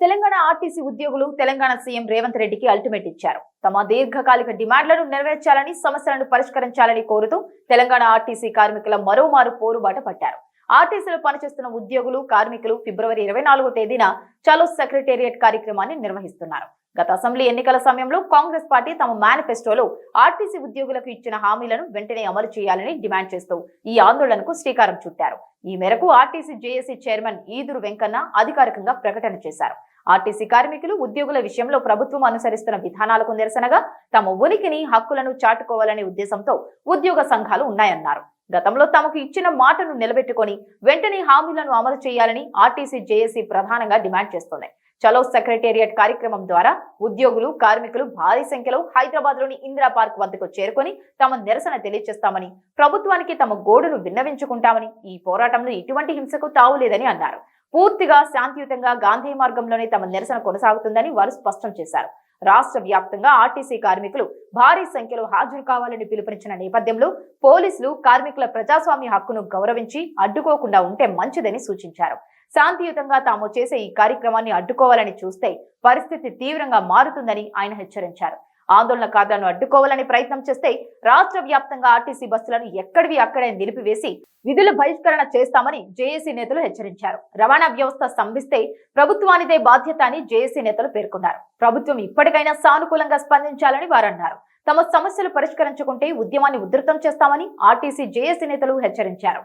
Telangana RTC ఉద్యోగులు Telangana CM Revanth రెడ్డికి ultimate ఇచ్చారు. తమ దీర్ఘకాలిక డిమాండ్లను నెరవేర్చాలని, సమస్యలను పరిష్కరించాలని కోరుతూ తెలంగాణ ఆర్టీసీ కార్మికుల మరోమారు పోరుబాట పట్టారు. ఆర్టీసీలో పనిచేస్తున్న ఉద్యోగులు, కార్మికులు ఫిబ్రవరి 24వ తేదీన చలో సెక్రటేరియట్ కార్యక్రమాన్ని నిర్వహిస్తున్నారు. గత అసెంబ్లీ ఎన్నికల సమయంలో కాంగ్రెస్ పార్టీ తమ మేనిఫెస్టోలో ఆర్టీసీ ఉద్యోగులకు ఇచ్చిన హామీలను వెంటనే అమలు చేయాలని డిమాండ్ చేస్తూ ఈ ఆందోళనకు శ్రీకారం చుట్టారు. ఈ మేరకు ఆర్టీసీ జేఏసీ చైర్మన్ ఈదురు వెంకన్న అధికారికంగా ప్రకటన చేశారు. ఆర్టీసీ కార్మికులు, ఉద్యోగుల విషయంలో ప్రభుత్వం అనుసరిస్తున్న విధానాలకు నిరసనగా తమ ఉనికిని, హక్కులను చాటుకోవాలనే ఉద్దేశంతో ఉద్యోగ సంఘాలు ఉన్నాయన్నారు. గతంలో తమకు ఇచ్చిన మాటను నిలబెట్టుకొని వెంటనే హామీలను అమలు చేయాలని ఆర్టీసీ జేఏసీ ప్రధానంగా డిమాండ్ చేస్తోంది. చలో సెక్రటేరియట్ కార్యక్రమం ద్వారా ఉద్యోగులు, కార్మికులు భారీ సంఖ్యలో హైదరాబాద్ లోని ఇందిరా పార్క్ వద్దకు చేరుకొని తమ నిరసన తెలియజేస్తామని, ప్రభుత్వానికి తమ గోడును విన్నవించుకుంటామని, ఈ పోరాటంలో ఎటువంటి హింసకు తావులేదని అన్నారు. పూర్తిగా శాంతియుతంగా గాంధీ మార్గంలోనే తమ నిరసన కొనసాగుతుందని వారు స్పష్టం చేశారు. రాష్ట్ర వ్యాప్తంగా ఆర్టీసీ కార్మికులు భారీ సంఖ్యలో హాజరు కావాలని పిలుపునిచ్చిన నేపథ్యంలో పోలీసులు కార్మికుల ప్రజాస్వామ్య హక్కును గౌరవించి అడ్డుకోకుండా ఉంటే మంచిదని సూచించారు. శాంతియుతంగా తాము చేసే ఈ కార్యక్రమాన్ని అడ్డుకోవాలని చూస్తే పరిస్థితి తీవ్రంగా మారుతుందని ఆయన హెచ్చరించారు. ఆందోళనకారులను అడ్డుకోవాలని ప్రయత్నం చేస్తే రాష్ట్ర వ్యాప్తంగా ఆర్టీసీ బస్సులను ఎక్కడివి అక్కడే నిలిపివేసి విధుల బహిష్కరణ చేస్తామని జేఏసీ నేతలు హెచ్చరించారు. రవాణా వ్యవస్థ స్తంభిస్తే ప్రభుత్వానిదే బాధ్యత అని జేఏసీ నేతలు పేర్కొన్నారు. ప్రభుత్వం ఇప్పటికైనా సానుకూలంగా స్పందించాలని వారన్నారు. తమ సమస్యలు పరిష్కరించుకుంటే ఉద్యమాన్ని ఉధృతం చేస్తామని ఆర్టీసీ జేఏసీ నేతలు హెచ్చరించారు.